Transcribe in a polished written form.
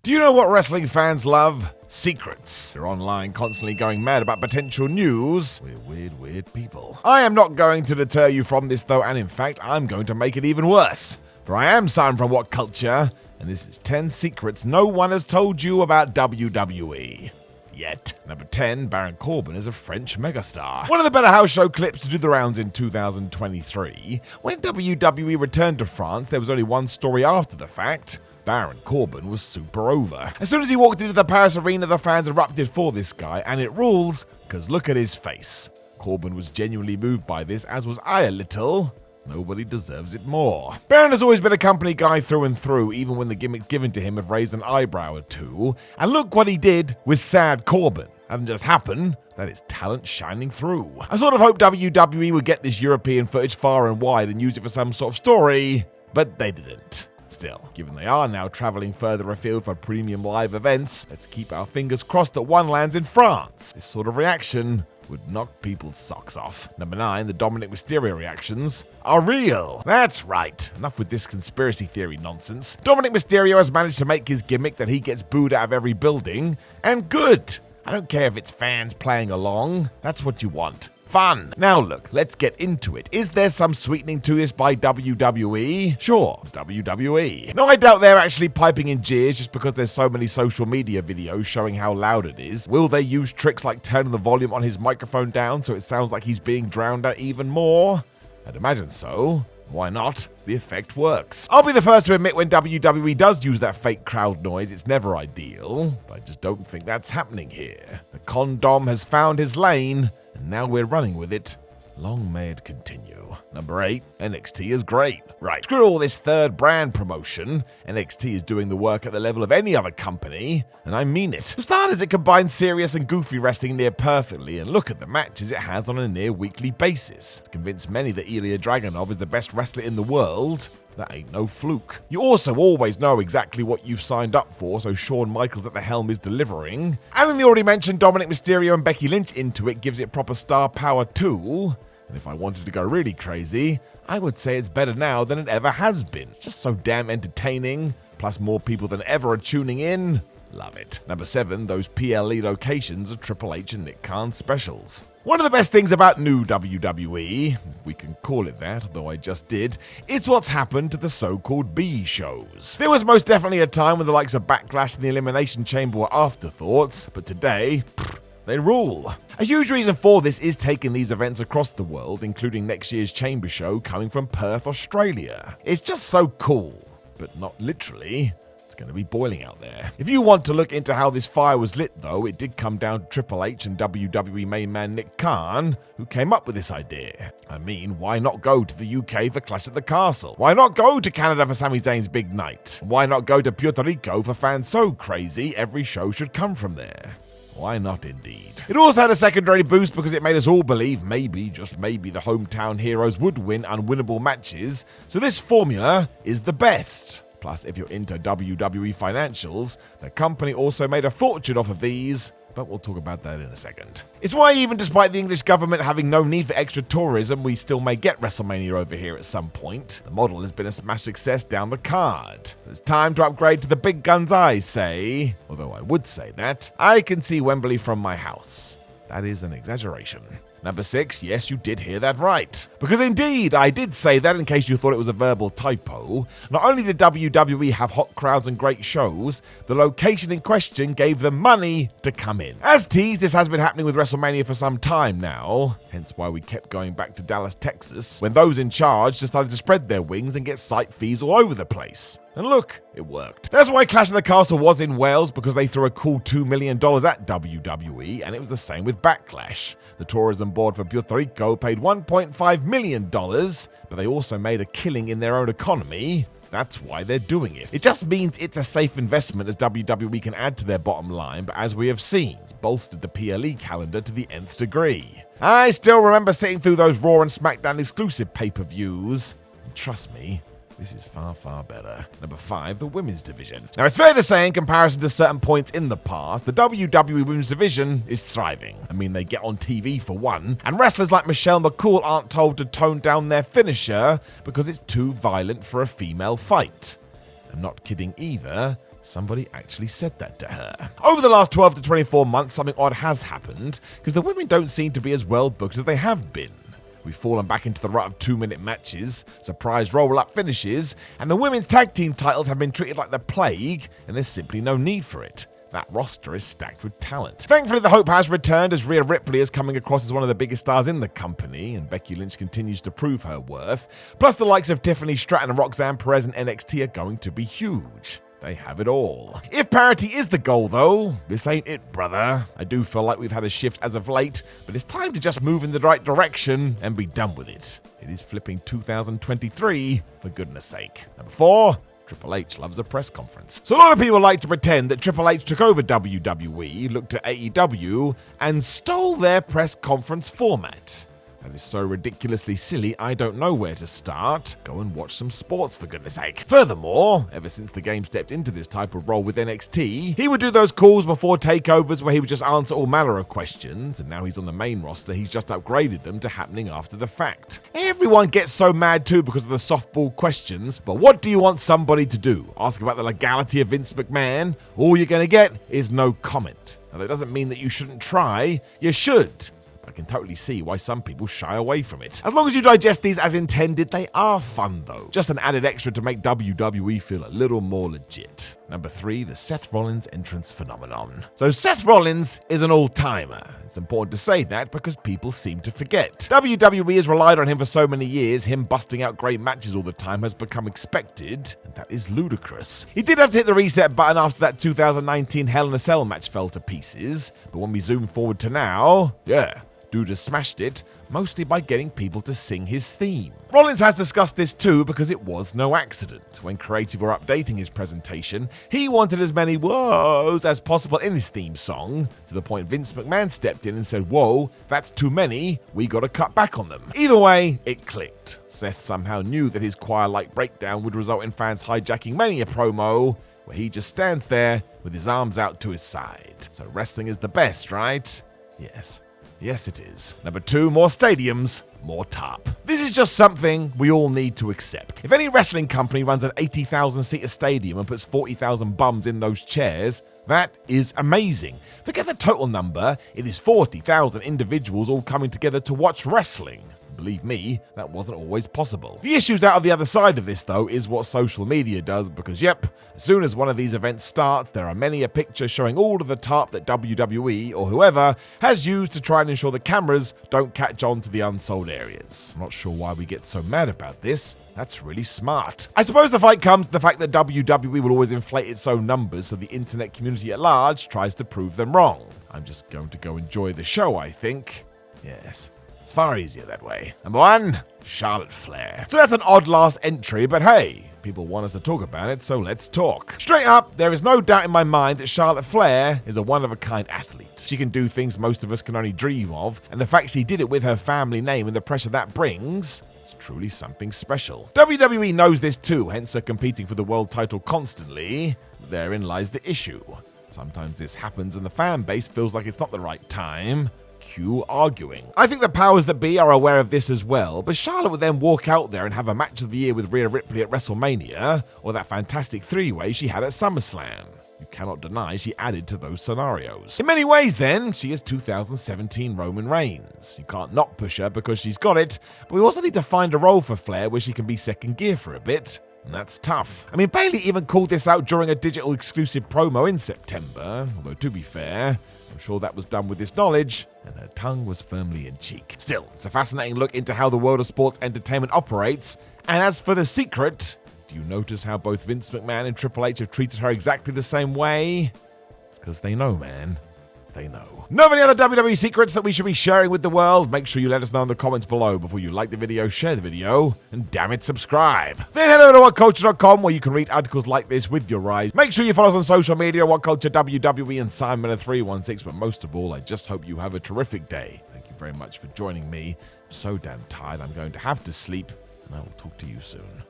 Do you know what wrestling fans love? Secrets. They're online constantly going mad about potential news. We're weird people. I am not going to deter you from this though, and in fact, I'm going to make it even worse. For I am Simon from What Culture, and this is 10 secrets no one has told you about WWE. Yet. Number 10, Baron Corbin is a French megastar. One of the better house show clips to do the rounds in 2023. When WWE returned to France, there was only one story after the fact. Baron Corbin was super over. As soon as he walked into the Paris arena, the fans erupted for this guy, and it rules, because look at his face. Corbin was genuinely moved by this, as was I a little. Nobody deserves it more. Baron has always been a company guy through and through, even when the gimmicks given to him have raised an eyebrow or two. And look what he did with Sad Corbin. Hasn't just happened, that is talent shining through. I sort of hoped WWE would get this European footage far and wide and use it for some sort of story, but they didn't. Still, given they are now traveling further afield for premium live events, let's keep our fingers crossed that one lands in France. This sort of reaction would knock people's socks off. Number 9, the Dominic Mysterio reactions are real. That's right. Enough with this conspiracy theory nonsense. Dominic Mysterio has managed to make his gimmick that he gets booed out of every building, and good. I don't care if it's fans playing along. That's what you want. Fun. Now look, let's get into it. Is there some sweetening to this by WWE? Sure, it's WWE. No, I doubt they're actually piping in jeers just because there's so many social media videos showing how loud it is. Will they use tricks like turning the volume on his microphone down so it sounds like he's being drowned out even more? I'd imagine so. Why not? The effect works. I'll be the first to admit when WWE does use that fake crowd noise, it's never ideal, but I just don't think that's happening here. The condom has found his lane, and now we're running with it. Long may it continue. Number 8, NXT is great. Right, screw all this third brand promotion. NXT is doing the work at the level of any other company, and I mean it. For starters, it combines serious and goofy wrestling near perfectly, and look at the matches it has on a near weekly basis. It's convinced many that Ilya Dragunov is the best wrestler in the world. That ain't no fluke. You also always know exactly what you've signed up for, so Shawn Michaels at the helm is delivering. Adding the already mentioned Dominic Mysterio and Becky Lynch into it gives it proper star power too. And if I wanted to go really crazy, I would say it's better now than it ever has been. It's just so damn entertaining, plus more people than ever are tuning in. Love it. Number 7, those PLE locations are Triple H and Nick Khan's specials. One of the best things about new WWE, if we can call it that, though I just did, is what's happened to the so-called B shows. There was most definitely a time when the likes of Backlash and the Elimination Chamber were afterthoughts, but today, they rule. A huge reason for this is taking these events across the world, including next year's Chamber show coming from Perth, Australia. It's just so cool, but not literally. Going to be boiling out there. If you want to look into how this fire was lit though, it did come down to Triple H and WWE main man Nick Khan, who came up with this idea. I mean, why not go to the UK for Clash at the Castle? Why not go to Canada for Sami Zayn's big night? Why not go to Puerto Rico for fans so crazy every show should come from there? Why not indeed? It also had a secondary boost because it made us all believe maybe, just maybe, the hometown heroes would win unwinnable matches, so this formula is the best. Plus, if you're into WWE financials, the company also made a fortune off of these, but we'll talk about that in a second. It's why even despite the English government having no need for extra tourism, we still may get WrestleMania over here at some point. The model has been a smash success down the card. So it's time to upgrade to the big guns, I say. Although I would say that, I can see Wembley from my house. That is an exaggeration. Number 6, yes, you did hear that right. Because indeed, I did say that in case you thought it was a verbal typo. Not only did WWE have hot crowds and great shows, the location in question gave them money to come in. As teased, this has been happening with WrestleMania for some time now, hence why we kept going back to Dallas, Texas, when those in charge decided to spread their wings and get site fees all over the place. And look, it worked. That's why Clash of the Castle was in Wales, because they threw a cool $2 million at WWE, and it was the same with Backlash. The tourism board for Puerto Rico paid $1.5 million, but they also made a killing in their own economy. That's why they're doing it. It just means it's a safe investment as WWE can add to their bottom line, but as we have seen, it's bolstered the PLE calendar to the nth degree. I still remember sitting through those Raw and SmackDown exclusive pay-per-views. And trust me, this is far, far better. Number 5, the women's division. Now, it's fair to say, in comparison to certain points in the past, the WWE women's division is thriving. I mean, they get on TV for one, and wrestlers like Michelle McCool aren't told to tone down their finisher because it's too violent for a female fight. I'm not kidding either. Somebody actually said that to her. Over the last 12 to 24 months, something odd has happened, because the women don't seem to be as well booked as they have been. We've fallen back into the rut of 2-minute matches, surprise roll-up finishes, and the women's tag team titles have been treated like the plague, and there's simply no need for it. That roster is stacked with talent. Thankfully, the hope has returned as Rhea Ripley is coming across as one of the biggest stars in the company, and Becky Lynch continues to prove her worth. Plus, the likes of Tiffany Stratton and Roxanne Perez in NXT are going to be huge. They have it all. If parity is the goal, though, this ain't it, brother. I do feel like we've had a shift as of late, but it's time to just move in the right direction and be done with it. It is flipping 2023, for goodness sake. Number 4. Triple H loves a press conference. So a lot of people like to pretend that Triple H took over WWE, looked at AEW, and stole their press conference format. That is so ridiculously silly, I don't know where to start. Go and watch some sports, for goodness sake. Furthermore, ever since the game stepped into this type of role with NXT, he would do those calls before takeovers where he would just answer all manner of questions, and now he's on the main roster, he's just upgraded them to happening after the fact. Everyone gets so mad too because of the softball questions, but what do you want somebody to do? Ask about the legality of Vince McMahon? All you're going to get is no comment. Now, that doesn't mean that you shouldn't try. You should. I can totally see why some people shy away from it. As long as you digest these as intended, they are fun though. Just an added extra to make WWE feel a little more legit. Number 3, the Seth Rollins entrance phenomenon. So Seth Rollins is an all-timer. It's important to say that because people seem to forget. WWE has relied on him for so many years, him busting out great matches all the time has become expected, and that is ludicrous. He did have to hit the reset button after that 2019 Hell in a Cell match fell to pieces, but when we zoom forward to now, yeah, dude has smashed it, mostly by getting people to sing his theme. Rollins has discussed this too because it was no accident. When creative were updating his presentation, he wanted as many whoas as possible in his theme song, to the point Vince McMahon stepped in and said, whoa, that's too many, we gotta cut back on them. Either way, it clicked. Seth somehow knew that his choir-like breakdown would result in fans hijacking many a promo, where he just stands there with his arms out to his side. So wrestling is the best, right? Yes. Yes, it is. Number 2, more stadiums, more tarp. This is just something we all need to accept. If any wrestling company runs an 80,000-seater stadium and puts 40,000 bums in those chairs, that is amazing. Forget the total number, it is 40,000 individuals all coming together to watch wrestling. Believe me, that wasn't always possible. The issues out of the other side of this, though, is what social media does, because yep, as soon as one of these events starts, there are many a picture showing all of the tarp that WWE, or whoever, has used to try and ensure the cameras don't catch on to the unsold areas. I'm not sure why we get so mad about this. That's really smart. I suppose the fight comes to the fact that WWE will always inflate its own numbers, so the internet community at large tries to prove them wrong. I'm just going to go enjoy the show, I think. Yes. It's far easier that way. Number 1, Charlotte Flair. So that's an odd last entry, but hey, people want us to talk about it, so let's talk. Straight up, there is no doubt in my mind that Charlotte Flair is a one-of-a-kind athlete. She can do things most of us can only dream of, and the fact she did it with her family name and the pressure that brings is truly something special. WWE knows this too, hence her competing for the world title constantly. Therein lies the issue. Sometimes this happens and the fan base feels like it's not the right time. Cue arguing. I think the powers that be are aware of this as well, but Charlotte would then walk out there and have a match of the year with Rhea Ripley at WrestleMania, or that fantastic 3-way she had at SummerSlam. You cannot deny she added to those scenarios. In many ways then, she is 2017 Roman Reigns. You can't not push her because she's got it, but we also need to find a role for Flair where she can be second gear for a bit. And that's tough. I mean, Bayley even called this out during a digital exclusive promo in September, although to be fair, I'm sure that was done with this knowledge, and her tongue was firmly in cheek. Still, it's a fascinating look into how the world of sports entertainment operates, and as for the secret, do you notice how both Vince McMahon and Triple H have treated her exactly the same way? It's because they know, man. They know. Know of any other WWE secrets that we should be sharing with the world? Make sure you let us know in the comments below before you like the video, share the video, and damn it, subscribe. Then head over to WhatCulture.com where you can read articles like this with your eyes. Make sure you follow us on social media, WhatCulture WWE and Simon316, but most of all, I just hope you have a terrific day. Thank you very much for joining me. I'm so damn tired, I'm going to have to sleep, and I will talk to you soon.